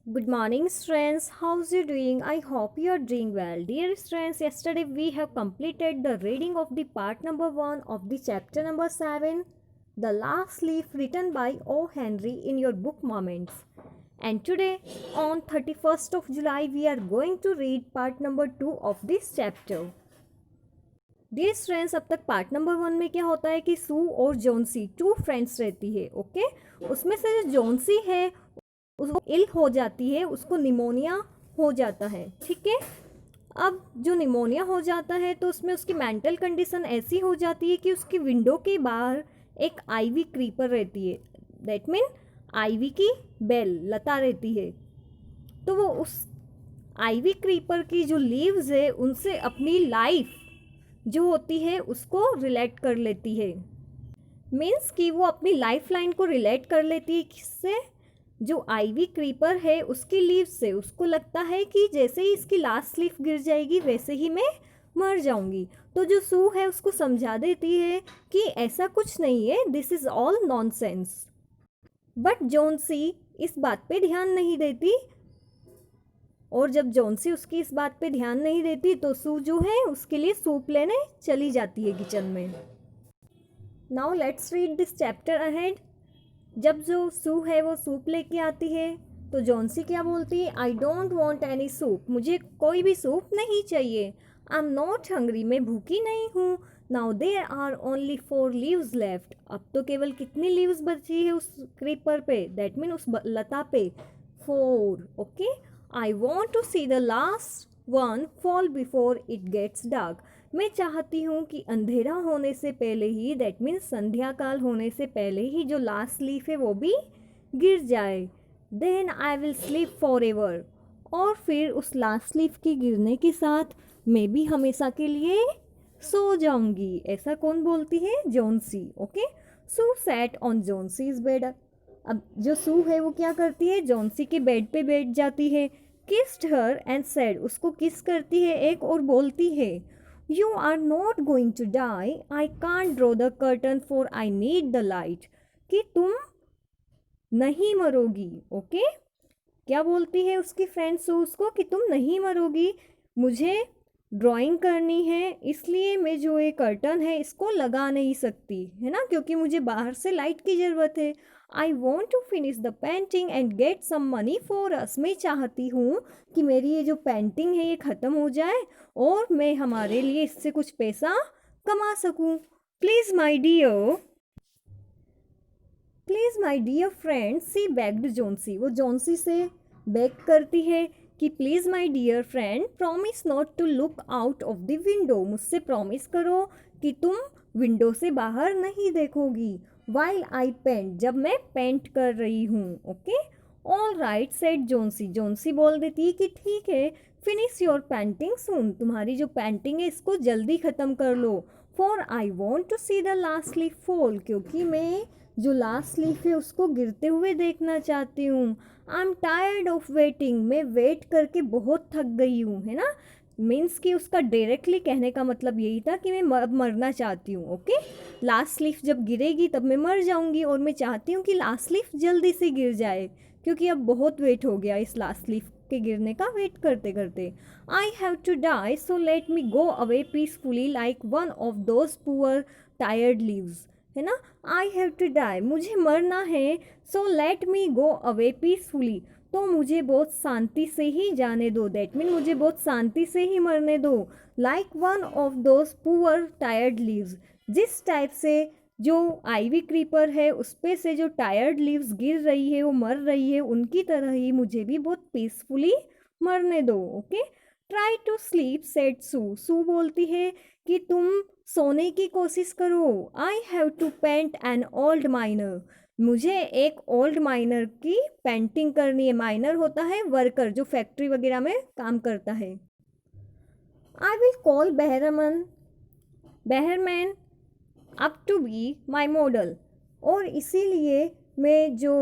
Good morning, students. How's you doing? I hope you are doing well. Dear students, yesterday we have completed the reading of the part number 1 of the chapter number 7, The Last Leaf, written by O. Henry in your book Moments. And today, on 31st of July, we are going to read part number 2 of this chapter. Dear students, अब तक part number 1 में क्या होता है कि सू और Johnsy to friends रहती है. ओके, उसमें से जो जॉन्सी है उसको इल हो जाती है, उसको निमोनिया हो जाता है. ठीक है, अब जो निमोनिया हो जाता है तो उसमें उसकी मेंटल कंडीशन ऐसी हो जाती है कि उसकी विंडो के बाहर एक आईवी क्रीपर रहती है. दैट मीन आईवी की बेल लता रहती है. तो वो उस आईवी क्रीपर की जो लीव्स है उनसे अपनी लाइफ जो होती है उसको रिलेट कर लेती है. मीन्स कि वो अपनी लाइफ लाइन को रिलेट कर लेती है. किससे? जो आईवी क्रीपर है उसकी लीव्स से. उसको लगता है कि जैसे ही इसकी लास्ट लीफ गिर जाएगी वैसे ही मैं मर जाऊंगी. तो जो सू है उसको समझा देती है कि ऐसा कुछ नहीं है, this is all nonsense. But Johnsy इस बात पे ध्यान नहीं देती, और जब जॉन्सी उसकी इस बात पे ध्यान नहीं देती तो सू जो है उसके लिए सूप लेने चली जाती है किचन में. Now let's read this chapter ahead. जब जो सू है वो सूप लेके आती है तो जॉन्सी क्या बोलती है? I don't want any soup. मुझे कोई भी सूप नहीं चाहिए. I am not hungry. मैं भूखी नहीं हूँ. Now there are only 4 leaves left. अब तो केवल कितनी लीव्स बची है उस क्रीपर पे? दैट मीन उस लता पे 4. Okay, I want to see the last one fall before it gets dark. मैं चाहती हूँ कि अंधेरा होने से पहले ही, दैट मीन्स संध्या काल होने से पहले ही जो लास्ट लीफ है वो भी गिर जाए. Then I will sleep forever. और फिर उस लास्ट लीफ के गिरने के साथ मैं भी हमेशा के लिए सो जाऊंगी. ऐसा कौन बोलती है? Johnsy. Okay, Sue sat on Johnsy's bed. अब जो सू है वो क्या करती है? जॉन्सी के बेड पे बैठ जाती है. Kissed her and said. उसको किस करती है एक और बोलती है, you are not going to die. I can't draw the curtain for I need the light. कि तुम नहीं मरोगी. ओके, क्या बोलती है उसकी फ्रेंड सू उसको? कि तुम नहीं मरोगी, मुझे ड्राइंग करनी है इसलिए मैं जो ये कर्टन है इसको लगा नहीं सकती है ना, क्योंकि मुझे बाहर से लाइट की ज़रूरत है. I want to finish the painting and get some money for us. मैं चाहती हूँ कि मेरी ये जो पेंटिंग है ये ख़त्म हो जाए और मैं हमारे लिए इससे कुछ पैसा कमा सकूँ. Please my dear, please my dear friend, she begged Johnsy. वो जॉन्सी से बेग करती है कि please my dear friend, promise not to look out of the window. मुझसे प्रॉमिस करो कि तुम विंडो से बाहर नहीं देखोगी. While I paint. जब मैं पेंट कर रही हूँ. Okay, all right said Johnsy. Johnsy बोल देती है कि ठीक है, फिनिश योर पेंटिंग सून. तुम्हारी जो पेंटिंग है इसको जल्दी ख़त्म कर लो. For I want to see the last leaf fall. क्योंकि मैं जो लास्ट लीफ है उसको गिरते हुए देखना चाहती हूँ. I am tired of waiting. मैं वेट करके बहुत थक गई हूँ, है ना. मीन्स कि उसका डायरेक्टली कहने का मतलब यही था कि मैं मरना चाहती हूँ. ओके, लास्ट लीफ जब गिरेगी तब मैं मर जाऊँगी और मैं चाहती हूँ कि लास्ट लीफ जल्दी से गिर जाए, क्योंकि अब बहुत वेट हो गया इस लास्ट लीफ के गिरने का वेट करते करते. I have to die so let me go away peacefully like one of those poor tired leaves. है ना, आई हैव टू डाई. मुझे मरना है. So let me go away peacefully. तो मुझे बहुत शांति से ही जाने दो. दैट मीन मुझे बहुत शांति से ही मरने दो. Like one of those poor tired leaves. जिस टाइप से जो आईवी क्रीपर है उस पे से जो टायर्ड लीव्स गिर रही है वो मर रही है, उनकी तरह ही मुझे भी बहुत पीसफुली मरने दो. Okay, try to sleep said Sue. Sue बोलती है कि तुम सोने की कोशिश करो. I have to paint an old miner. मुझे एक ओल्ड माइनर की पेंटिंग करनी है. माइनर होता है वर्कर जो फैक्ट्री वगैरह में काम करता है. I will call Behrman up to be my model. और इसीलिए मैं जो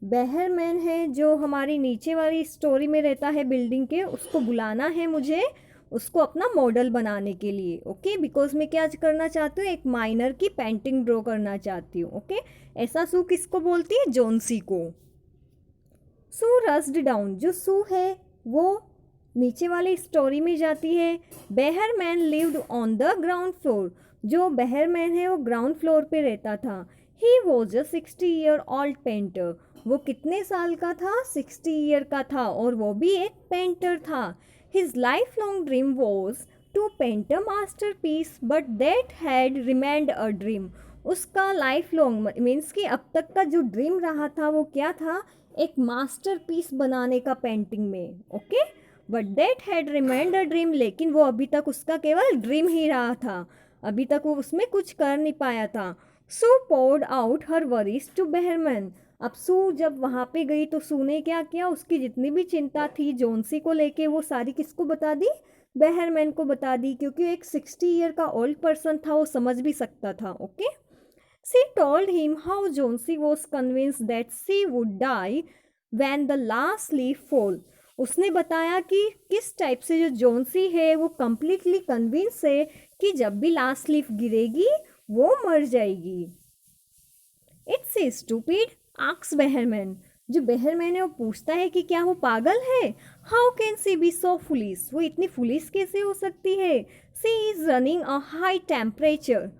बेहरमैन है जो हमारी नीचे वाली स्टोरी में रहता है बिल्डिंग के, उसको बुलाना है मुझे उसको अपना मॉडल बनाने के लिए. ओके, बिकॉज मैं क्या करना चाहती हूँ? एक माइनर की पेंटिंग ड्रॉ करना चाहती हूँ. ओके, ऐसा सू किसको बोलती है? जॉन्सी को. सू रस्ड डाउन, जो सू है वो नीचे वाली स्टोरी में जाती है। Behrman lived on the ground floor, जो बेहरमैन है वो ग्राउंड फ्लोर पे रहता था। He was a 60-year-old painter, वो कितने साल का था? 60 ईयर का था, और वो भी एक पेंटर था। His life long dream was to paint a masterpiece but that had remained a dream. उसका लाइफ लॉन्ग मीन्स कि अब तक का जो ड्रीम रहा था वो क्या था? एक मास्टर पीस बनाने का पेंटिंग में। Okay, but that had remained a dream, लेकिन वो अभी तक उसका केवल ड्रीम ही रहा था, अभी तक वो उसमें कुछ कर नहीं पाया था। Sue poured out her worries to Behrman, अब सू जब वहाँ पे गई तो सू ने क्या किया? उसकी जितनी भी चिंता थी जोन्सी को लेके वो सारी किसको बता दी? बेहरमैन को बता दी, क्योंकि एक 60 ईयर का ओल्ड पर्सन था, वो समझ भी सकता था। Okay, she told him how Johnsy was convince that she would die when the last leaf fall. उसने बताया कि किस टाइप से जो जोन्सी है वो कंप्लीटली कन्विंस है कि जब भी लास्ट लीफ गिरेगी वो मर जाएगी। इट्स स्टूपिड आस्क्स बेहरमैन, जो बेहरमैन है वो पूछता है कि क्या वो पागल है? How can she be so foolish, वो इतनी फुलिश कैसे हो सकती है? She is running a high temperature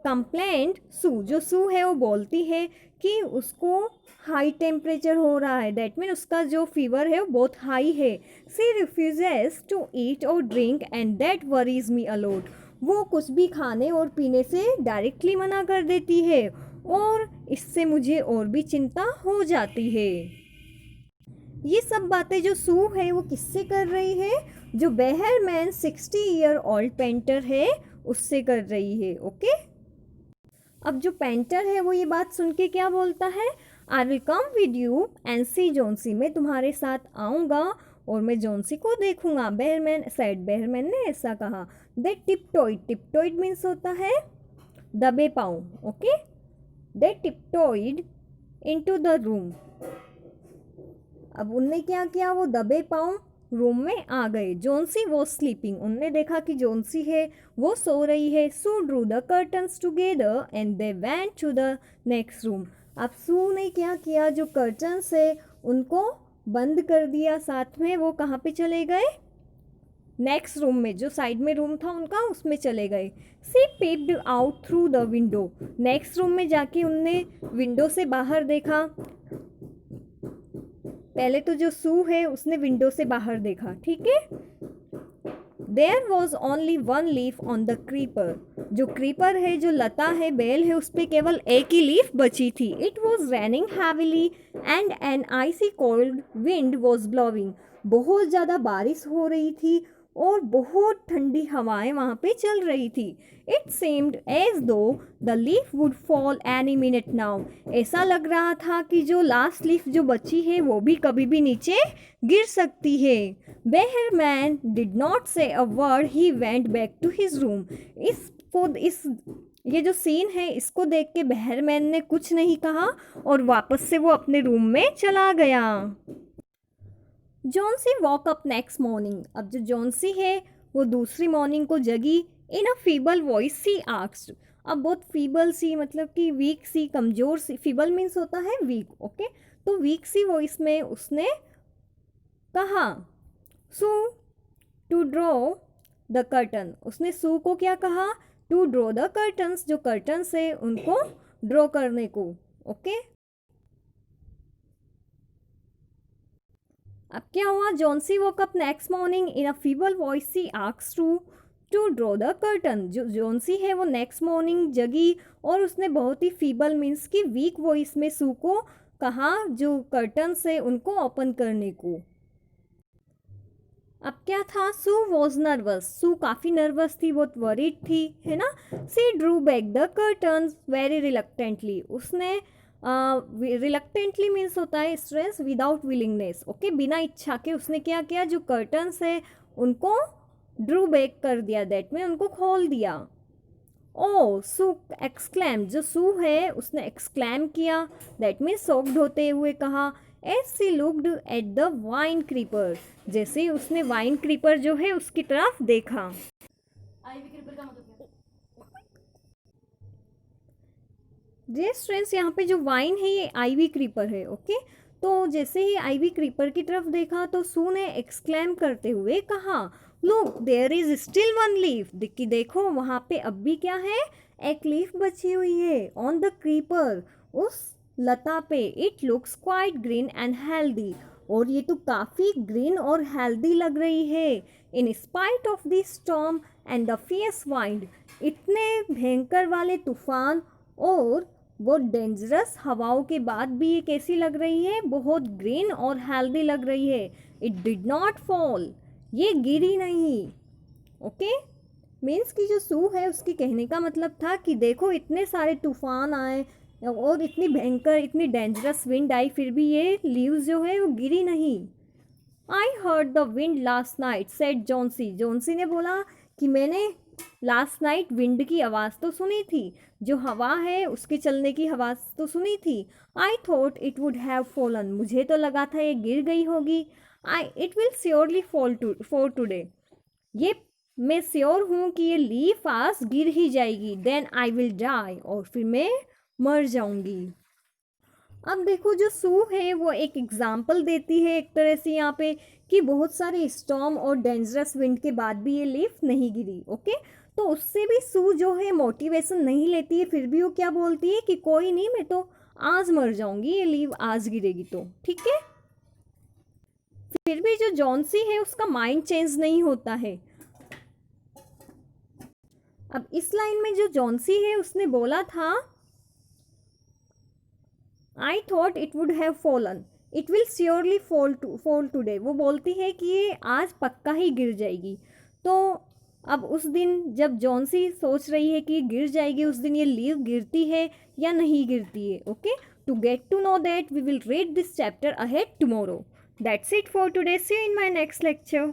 complaint Sue, जो सू है वो बोलती है कि उसको हाई टेम्परेचर हो रहा है, दैट मीन उसका जो फीवर है वो बहुत हाई है। सी रिफ्यूजेस टू ईट और drink and that worries me a lot, वो कुछ भी खाने और पीने से डायरेक्टली मना कर देती है, और इससे मुझे और भी चिंता हो जाती है। ये सब बातें जो सू है वो किससे कर रही है? जो बेहरमैन 60-year-old पेंटर है उससे कर रही है। ओके, अब जो पेंटर है वो ये बात सुन के क्या बोलता है? I will come with you and see Johnsy, मैं तुम्हारे साथ आऊँगा और मैं जोन्सी को देखूंगा। बेहरमैन सेड, बेहरमैन ने ऐसा कहा। दे टिपटॉइड, टिपटॉइड मीन्स होता है दबे पाँव। Okay, they tiptoed into the room, अब उनने क्या किया? वो दबे पाँव रूम में आ गए। जोन्सी वो स्लीपिंग, उनने देखा कि जोन्सी है वो सो रही है। Sue drew the curtains together and they went to the next room, अब सू ने क्या किया? जो कर्टन्स है उनको बंद कर दिया साथ में, वो कहाँ पे चले गए? नेक्स्ट रूम में, जो साइड में रूम था उनका उसमें चले गए। She peeped out through the window, next room में जाके उनने विंडो से बाहर देखा। पहले तो जो सू है उसने विंडो से बाहर देखा, ठीक है। There was only one leaf on the creeper, जो क्रीपर है, जो लता है, बेल है, उस पर केवल एक ही लीफ बची थी। It was raining heavily and an icy cold wind was blowing, बहुत ज़्यादा बारिश हो रही थी और बहुत ठंडी हवाएं वहाँ पे चल रही थी। इट सेम्ड एज दो the leaf would fall any minute now, ऐसा लग रहा था कि जो लास्ट लीफ जो बची है वो भी कभी भी नीचे गिर सकती है। Behrman did not say a word, he went back to his room. इस ये जो सीन है इसको देख के बेहरमैन ने कुछ नहीं कहा और वापस से वो अपने रूम में चला गया। Johnsy walk up next morning, अब जो जॉन्सी है वो दूसरी मॉर्निंग को जगी। इन a feeble voice she asked, अब बहुत फीबल सी मतलब कि वीक सी, कमज़ोर सी, फीबल मीन्स होता है वीक। ओके, तो वीक सी वॉइस में उसने कहा Sue to draw the curtain, उसने सू को क्या कहा? टू ड्रॉ द कर्टन्स, जो कर्टन्स है उनको ड्रॉ करने को। ओके, अब क्या हुआ? Johnsy woke up next morning in a feeble voice she asked to draw the curtain, जो जॉन्सी है वो नेक्स्ट मॉर्निंग जगी और उसने बहुत ही फीबल मीन्स की वीक वॉइस में सू को कहा जो कर्टन्स है उनको ओपन करने को। अब क्या था? सू वॉज नर्वस, सू काफ़ी नर्वस थी, बहुत वरीड थी, है ना। She drew back the curtains very reluctantly, उसने रिलक्टेंटली मीन्स होता है स्ट्रेस विदाउट विलिंगनेस। ओके, बिना इच्छा के उसने क्या किया? जो कर्टन्स है उनको ड्रू बैक कर दिया, दैट में उनको खोल दिया। ओ सू एक्सक्लैम, जो सू है उसने एक्सक्लैम किया, दैट मीन शॉक्ड होते हुए कहा। As she looked at the vine creeper, जैसे ही उसने वाइन क्रीपर जो है उसकी तरफ देखा। डियर स्टूडेंट्स, यहाँ पे जो वाइन है ये आईवी क्रीपर है। ओके, तो जैसे ही आइवी क्रीपर की तरफ देखा तो सू ने एक्सक्लेम करते हुए कहा, look there is still one leaf, कि देखो वहाँ पे अब भी क्या है, एक लीफ बची हुई है ऑन द क्रीपर, उस लता पे। It looks quite green and healthy, और ये तो काफ़ी ग्रीन और हेल्दी लग रही है। In spite of the storm and the fierce wind, इतने भयंकर वाले तूफान और वो डेंजरस हवाओं के बाद भी ये कैसी लग रही है, बहुत ग्रीन और हेल्दी लग रही है। इट डिड नॉट फॉल, ये गिरी नहीं। ओके, मीन्स कि जो सू है उसके कहने का मतलब था कि देखो इतने सारे तूफान आए और इतनी भयंकर इतनी डेंजरस विंड आई, फिर भी ये लीव्स जो है वो गिरी नहीं। I heard the wind last night said Johnsy, Johnsy ने बोला कि मैंने लास्ट नाइट विंड की आवाज़ तो सुनी थी, जो हवा है उसके चलने की आवाज़ तो सुनी थी। I thought it would have fallen, मुझे तो लगा था ये गिर गई होगी। It will surely for today, ये मैं श्योर हूँ कि ये लीफ आज गिर ही जाएगी। देन आई विल डाई, और फिर मैं मर जाऊंगी। अब देखो जो सू है वो एक एग्जाम्पल देती है एक तरह से यहाँ पे कि बहुत सारे स्टॉर्म और डेंजरस विंड के बाद भी ये लीफ नहीं गिरी। ओके, तो उससे भी सू जो है मोटिवेशन नहीं लेती है, फिर भी वो क्या बोलती है कि कोई नहीं, मैं तो आज मर जाऊंगी, ये लीफ आज गिरेगी तो ठीक है। फिर भी जो जॉन्सी है उसका माइंड चेंज नहीं होता है। अब इस लाइन में जो जॉन्सी है उसने बोला था, I thought it would have fallen, it will surely fall today, वो बोलती है कि ये आज पक्का ही गिर जाएगी। तो अब उस दिन जब जॉन्सी सोच रही है कि गिर जाएगी, उस दिन ये लीव गिरती है या नहीं गिरती है। Okay, to get to know that we will read this chapter ahead tomorrow. That's it for today, see you in my next lecture.